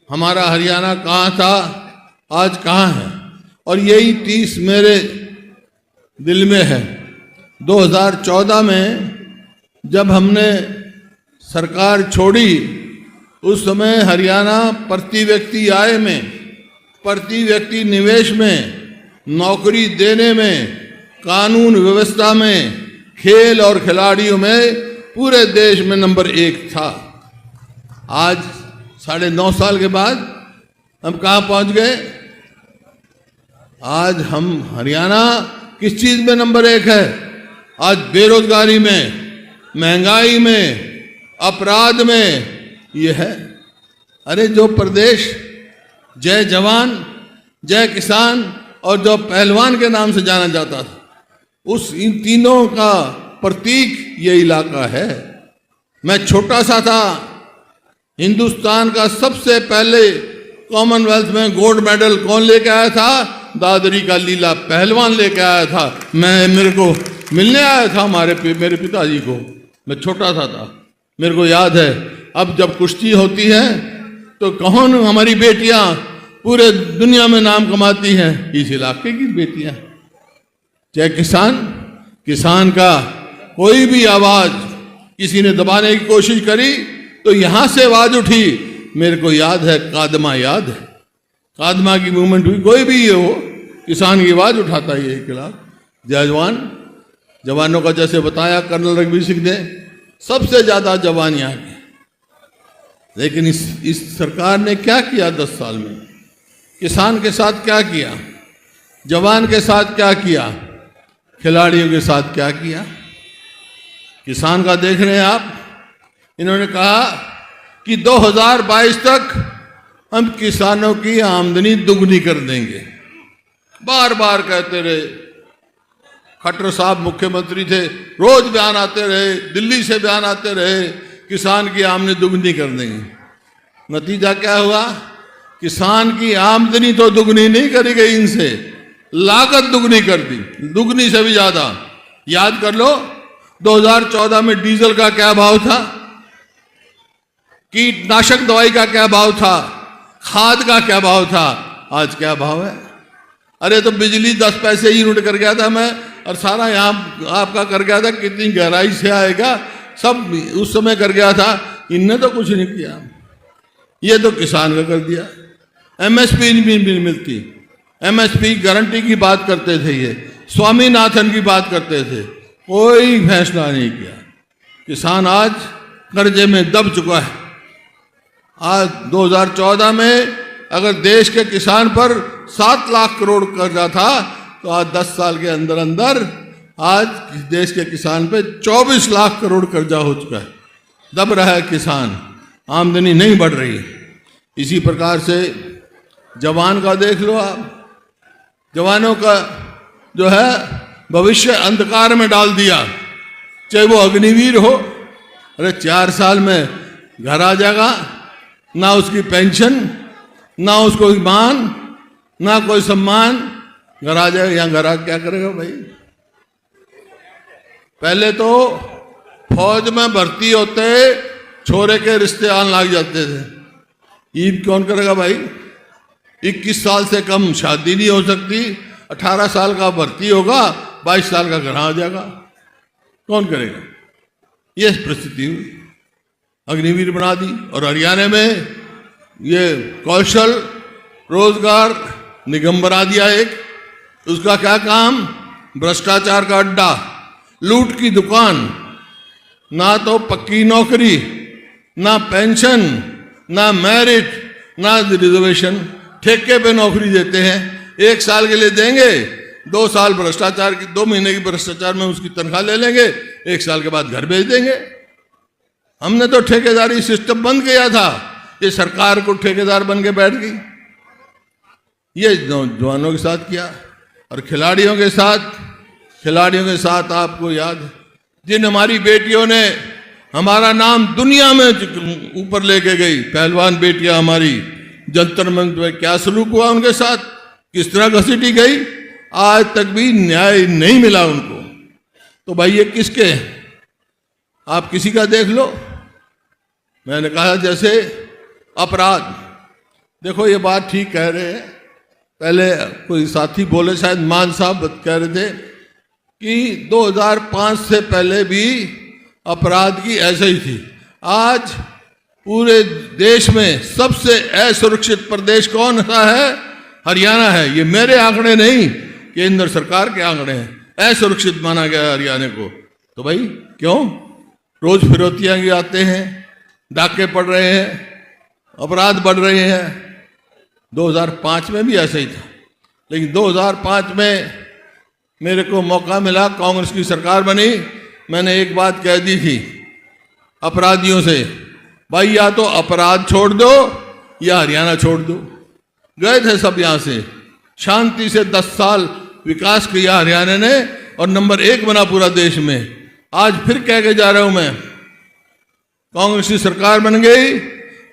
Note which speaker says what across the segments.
Speaker 1: हमारा हरियाणा कहाँ था, आज कहाँ है, और यही 30 मेरे दिल में है। 2014 में जब हमने सरकार छोड़ी, उस समय हरियाणा प्रति व्यक्ति आय में, प्रति व्यक्ति निवेश में, नौकरी देने में, कानून व्यवस्था में, खेल और खिलाड़ियों में पूरे देश में नंबर 1 था। आज 9.5 साल के बाद हम कहाँ पहुँच गए? आज हम हरियाणा किस चीज़ में नंबर 1 है? आज बेरोजगारी में, महंगाई में, अपराध में ये है। अरे जो प्रदेश जय जवान, जय किसान और जो पहलवान के नाम से जाना जाता था, उस इन तीनों का प्रतीक ये इलाका है। मैं छोटा सा था, हिंदुस्तान का सबसे पहले कॉमनवेल्थ में गोल्ड मेडल कौन लेके आया था? दादरी का लीला पहलवान लेके आया था। मेरे को मिलने आया था मेरे पिताजी को। मैं छोटा सा था, मेरे को याद है। अब जब कुश्ती होती है तो कौन हमारी बेटियां पूरे दुनिया में नाम कमाती हैं? इस इलाके की बेटियां। चाहे किसान का कोई भी आवाज किसी ने दबाने की कोशिश करी तो यहां से आवाज उठी। मेरे को याद है, कादमा याद है, कादमा की मूवमेंट हुई। कोई भी ये हो, किसान की आवाज उठाता है ये खिलाफ। जय जवान, जवानों का जैसे बताया कर्नल रघुवीर सिंह ने, सबसे ज्यादा जवान यहाँ के। लेकिन इस सरकार ने क्या किया 10 साल में? किसान के साथ क्या किया? जवान के साथ क्या किया? खिलाड़ियों के साथ क्या किया? किसान का देख रहे हैं आप। इन्होंने कहा कि 2022 तक हम किसानों की आमदनी दुगनी कर देंगे। बार बार कहते रहे। खट्टर साहब मुख्यमंत्री थे, रोज बयान आते रहे, दिल्ली से बयान आते रहे, किसान की आमदनी दुगनी कर देंगे। नतीजा क्या हुआ? किसान की आमदनी तो दुगनी नहीं करी गई, इनसे लागत दुगनी कर दी, दुगनी से भी ज्यादा। याद कर लो, 2014 में डीजल का क्या भाव था, कीटनाशक दवाई का क्या भाव था, खाद का क्या भाव था, आज क्या भाव है? अरे तो बिजली 10 पैसे यूनिट कर गया था मैं, और सारा यहाँ आपका कर गया था। कितनी गहराई से आएगा, सब उस समय कर गया था। इनने तो कुछ नहीं किया, ये तो किसान का कर दिया। एमएसपी नहीं मिलती, एमएसपी गारंटी की बात करते थे, ये स्वामीनाथन की बात करते थे, कोई फैसला नहीं किया। किसान आज कर्जे में दब चुका है। आज 2014 में अगर देश के किसान पर 7 लाख करोड़ कर्जा था, तो आज 10 साल के अंदर अंदर आज देश के किसान पे 24 लाख करोड़ कर्जा हो चुका है। दब रहा है किसान, आमदनी नहीं बढ़ रही है। इसी प्रकार से जवान का देख लो आप। जवानों का जो है भविष्य अंधकार में डाल दिया, चाहे वो अग्निवीर हो। अरे 4 साल में घर आ जाएगा, ना उसकी पेंशन, ना उसको मान, ना कोई सम्मान। घर आ जाएगा, यहाँ घर आ क्या करेगा भाई? पहले तो फौज में भर्ती होते छोरे के रिश्ते आने लग जाते थे। ईद कौन करेगा भाई? 21 साल से कम शादी नहीं हो सकती। 18 साल का भर्ती होगा, 22 साल का घर आ जाएगा, कौन करेगा? ये परिस्थिति हुई, अग्निवीर बना दी। और हरियाणा में ये कौशल रोजगार निगम बना दिया एक। उसका क्या काम? भ्रष्टाचार का अड्डा, लूट की दुकान। ना तो पक्की नौकरी, ना पेंशन, ना मेरिट, ना रिजर्वेशन। ठेके पे नौकरी देते हैं, 1 साल के लिए देंगे, 2 साल भ्रष्टाचार की, 2 महीने की भ्रष्टाचार में उसकी तनख्वाह ले लेंगे, 1 साल के बाद घर भेज देंगे। हमने तो ठेकेदारी सिस्टम बंद किया था, ये सरकार को ठेकेदार बन के बैठ गई। ये जवानों के साथ किया। और खिलाड़ियों के साथ आपको याद है, जिन हमारी बेटियों ने हमारा नाम दुनिया में ऊपर लेके गई, पहलवान बेटियां हमारी, जंतर मंतर में क्या सलूक हुआ उनके साथ, किस तरह घसीटी गई। आज तक भी न्याय नहीं मिला उनको। तो भाई ये किसके हैं? आप किसी का देख लो। मैंने कहा जैसे अपराध, देखो ये बात ठीक कह रहे हैं। पहले कोई साथी बोले, शायद मान साहब कह रहे थे कि 2005 से पहले भी अपराध की ऐसे ही थी। आज पूरे देश में सबसे असुरक्षित प्रदेश कौन सा है? हरियाणा है। ये मेरे आंकड़े नहीं, केंद्र सरकार के आंकड़े हैं। असुरक्षित माना गया हरियाणा को। तो भाई क्यों? रोज फिरौतियां आते हैं, डाके पड़ रहे हैं, अपराध बढ़ रहे हैं। 2005 में भी ऐसा ही था, लेकिन 2005 में मेरे को मौका मिला, कांग्रेस की सरकार बनी। मैंने एक बात कह दी थी अपराधियों से, भाई या तो अपराध छोड़ दो या हरियाणा छोड़ दो। गए थे सब यहां से, शांति से 10 साल विकास किया हरियाणा ने और नंबर 1 बना पूरा देश में। आज फिर कह के जा रहा हूं मैं, कांग्रेस की सरकार बन गई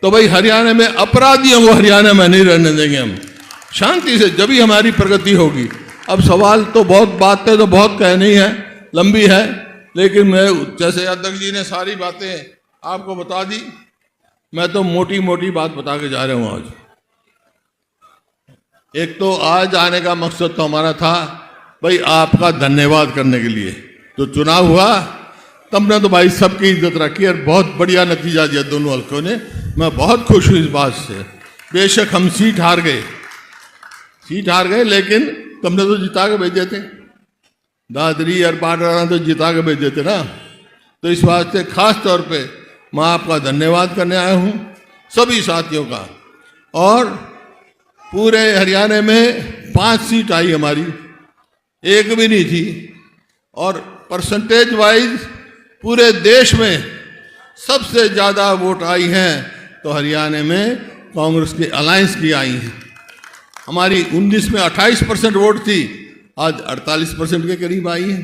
Speaker 1: तो भाई हरियाणा में अपराधियों को हरियाणा में नहीं रहने देंगे हम। शांति से जब ही हमारी प्रगति होगी। अब सवाल तो बहुत, बातें तो बहुत कहनी है, लंबी है, लेकिन मैं जैसे अध्यक्ष जी ने सारी बातें आपको बता दी, मैं तो मोटी मोटी बात बता के जा रहा हूं आज। एक तो आज आने का मकसद तो हमारा था भाई आपका धन्यवाद करने के लिए। तो चुनाव हुआ तब ने तो भाई सबकी इज्जत रखी और बहुत बढ़िया नतीजा दिया दोनों हल्कों ने। मैं बहुत खुश हूँ इस बात से। बेशक हम सीट हार गए, लेकिन तुमने तो जिता के भेजे थे। दादरी और पाटरा तो जिता के भेजे थे ना। तो इस बात से खास तौर पे मैं आपका धन्यवाद करने आया हूँ, सभी साथियों का। और पूरे हरियाणा में 5 सीट आई हमारी, एक भी नहीं थी। और परसेंटेज वाइज पूरे देश में सबसे ज़्यादा वोट आई हैं तो हरियाणा में कांग्रेस की अलायंस की आई हैं। हमारी 19 में 28% वोट थी, आज 48% के करीब आई है।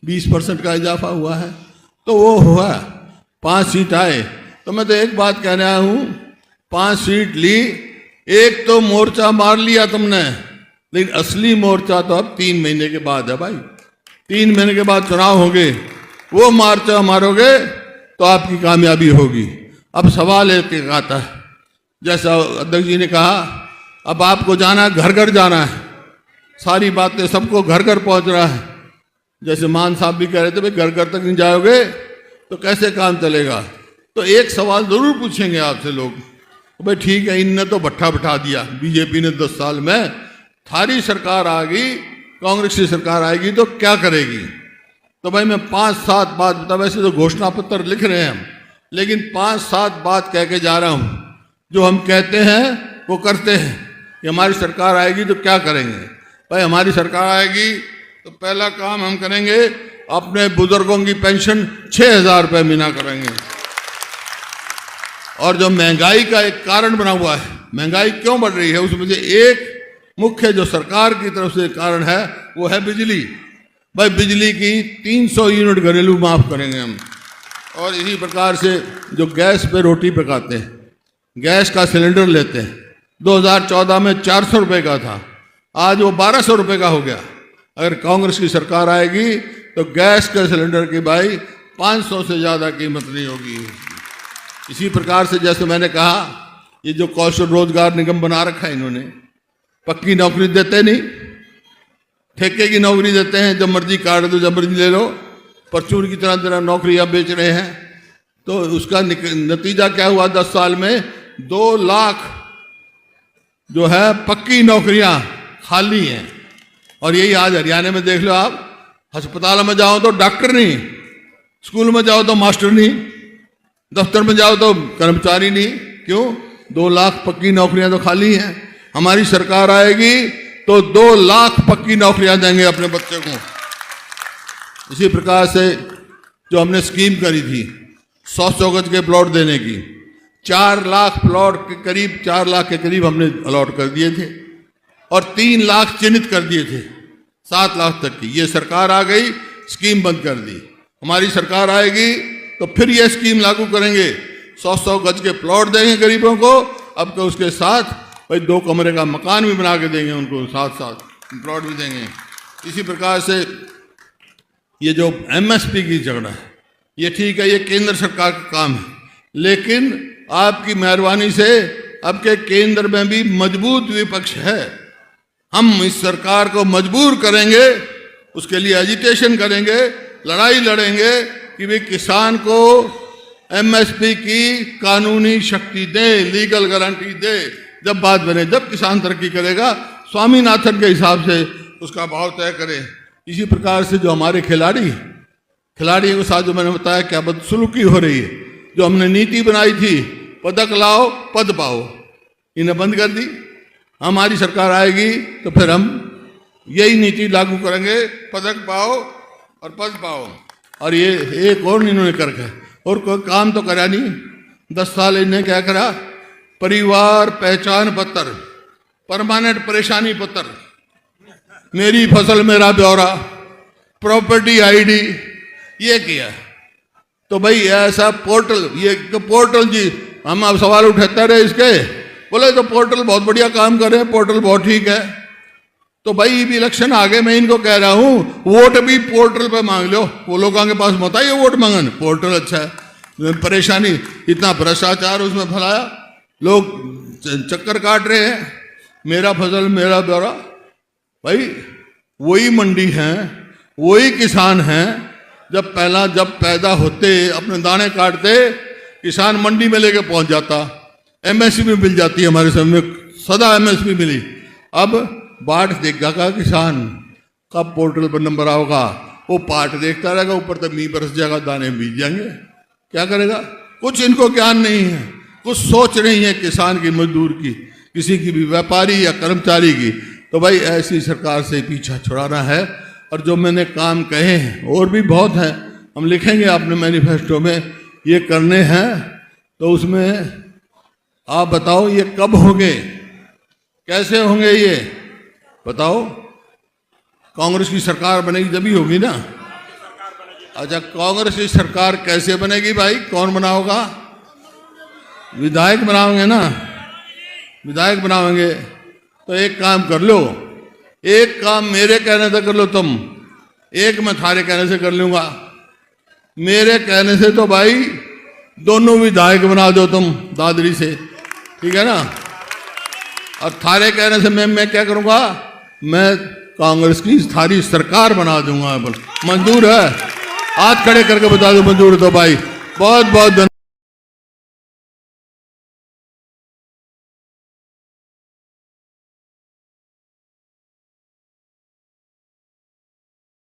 Speaker 1: 20% का इजाफा हुआ है। तो वो हुआ 5 सीट आए। तो मैं तो एक बात कहने आया हूँ, 5 सीट ली, एक तो मोर्चा मार लिया तुमने, लेकिन असली मोर्चा तो अब 3 महीने के बाद है भाई। 3 महीने के बाद चुनाव होंगे, वो मोर्चा मारोगे तो आपकी कामयाबी होगी। अब सवाल एक आता है, जैसा अध्यक्ष जी ने कहा, अब आपको जाना, घर घर जाना है। सारी बातें सबको घर घर पहुंच रहा है। जैसे मान साहब भी कह रहे थे भाई घर घर तक नहीं जाओगे तो कैसे काम चलेगा। तो एक सवाल जरूर पूछेंगे आपसे लोग, भाई ठीक है इनने तो भट्ठा बिठा दिया, बीजेपी ने 10 साल में, थारी सरकार आ गई, कांग्रेस की सरकार आएगी तो क्या करेगी। तो भाई मैं 5-7 बात बता, वैसे तो घोषणा पत्र लिख रहे हैं हम, लेकिन 5-7 बात कह के जा रहा हूँ। जो हम कहते हैं वो करते हैं कि हमारी सरकार आएगी तो क्या करेंगे। भाई हमारी सरकार आएगी तो पहला काम हम करेंगे, अपने बुजुर्गों की पेंशन 6,000 रुपये महीना करेंगे। और जो महंगाई का एक कारण बना हुआ है, महंगाई क्यों बढ़ रही है, उसमें से एक मुख्य जो सरकार की तरफ से कारण है वो है बिजली। भाई बिजली की 300 यूनिट घरेलू माफ करेंगे हम। और इसी प्रकार से जो गैस पे रोटी पकाते हैं, गैस का सिलेंडर लेते हैं, 2014 में 400 रुपये का था, आज वो 1200 रुपये का हो गया। अगर कांग्रेस की सरकार आएगी तो गैस के सिलेंडर की भाई 500 से ज़्यादा कीमत नहीं होगी। इसी प्रकार से जैसे मैंने कहा, ये जो कौशल रोजगार निगम बना रखा है इन्होंने, पक्की नौकरी देते नहीं, ठेके की नौकरी देते हैं, जब मर्जी काट दो, जब मर्जी ले लो, परचून की तरह नौकरियां बेच रहे हैं। तो उसका नतीजा क्या हुआ, 10 साल में 2 लाख जो है पक्की नौकरियां खाली हैं। और यही आज हरियाणा में देख लो आप, अस्पताल में जाओ तो डॉक्टर नहीं, स्कूल में जाओ तो मास्टर नहीं, दफ्तर में जाओ तो कर्मचारी नहीं। क्यों? 2 लाख पक्की नौकरियां तो खाली हैं। हमारी सरकार आएगी तो 2 लाख पक्की नौकरियां देंगे अपने बच्चे को। इसी प्रकार से जो हमने स्कीम करी थी 100 गज के प्लॉट देने की, 4 लाख प्लॉट के करीब, 4 लाख के करीब हमने अलॉट कर दिए थे और 3 लाख चिन्हित कर दिए थे 7 लाख तक की। ये सरकार आ गई, स्कीम बंद कर दी। हमारी सरकार आएगी तो फिर ये स्कीम लागू करेंगे, 100 गज के प्लॉट देंगे गरीबों को। अब तो उसके साथ भाई 2 कमरे का मकान भी बना के देंगे उनको, साथ साथ प्लॉट भी देंगे। इसी प्रकार से ये जो एमएसपी की झगड़ा है, ये ठीक है, ये केंद्र सरकार का काम है, लेकिन आपकी मेहरबानी से अब के केंद्र में भी मजबूत विपक्ष है। हम इस सरकार को मजबूर करेंगे, उसके लिए एजिटेशन करेंगे, लड़ाई लड़ेंगे कि वे किसान को एमएसपी की कानूनी शक्ति दे, लीगल गारंटी दे। जब बात बने, जब किसान तरक्की करेगा, स्वामीनाथन के हिसाब से उसका भाव तय करे। इसी प्रकार से जो हमारे खिलाड़ियों के साथ जो मैंने बताया क्या बदसलूकी हो रही है, जो हमने नीति बनाई थी पदक लाओ पद पाओ, इन्हें बंद कर दी। हमारी सरकार आएगी तो फिर हम यही नीति लागू करेंगे, पदक पाओ और पद पाओ। और ये एक और इन्होंने कर रखा है, और कोई काम तो करा नहीं। 10 साल इन्हें क्या करा, परिवार पहचान पत्र, परमानेंट परेशानी पत्र, मेरी फसल मेरा ब्यौरा, प्रॉपर्टी आईडी, ये किया। तो भाई ऐसा पोर्टल, ये तो पोर्टल जी, हम अब सवाल उठाते रहे इसके, बोले तो पोर्टल बहुत बढ़िया काम कर रहे हैं, पोर्टल बहुत ठीक है। तो भाई भी इलेक्शन आगे, मैं इनको कह रहा हूं वोट भी पोर्टल पे मांग लो। वो लोगों के पास मत आइए वोट मांगन, पोर्टल अच्छा है। परेशानी, इतना भ्रष्टाचार उसमें फैलाया, लोग चक्कर काट रहे हैं, मेरा फसल मेरा ब्यौरा। भाई वही मंडी है, वही किसान हैं, जब पैदा होते अपने दाने काटते, किसान मंडी में लेके पहुंच जाता, एमएसपी मिल जाती है, हमारे समय सदा एमएसपी मिली। अब बाट देखेगा का किसान, कब पोर्टल पर नंबर आओगा, वो पाठ देखता रहेगा, ऊपर तक मींह बरस जाएगा, दाने बीज जाएंगे, क्या करेगा? कुछ इनको ज्ञान नहीं है, कुछ सोच नहीं है किसान की, मजदूर की, किसी की भी, व्यापारी या कर्मचारी की। तो भाई ऐसी सरकार से पीछा छुड़ाना है। और जो मैंने काम कहे हैं और भी बहुत हैं, हम लिखेंगे अपने मैनिफेस्टो में, ये करने हैं। तो उसमें आप बताओ ये कब होंगे, कैसे होंगे, ये बताओ। कांग्रेस की सरकार बनेगी जब होगी ना। अच्छा, कांग्रेस की सरकार कैसे बनेगी भाई, कौन बनाओगा? विधायक बनाओगे ना, विधायक बनाओगे तो एक काम कर लो, एक काम मेरे कहने से कर लो तुम, एक मैं थारे कहने से कर लूंगा। मेरे कहने से तो भाई दोनों विधायक बना दो तुम दादरी से, ठीक है ना। और थारे कहने से मैं क्या करूंगा, मैं कांग्रेस की थारी सरकार बना दूंगा। मंजूर है? हाथ खड़े करके बता दो मंजूर है तो भाई बहुत बहुत धन्यवाद।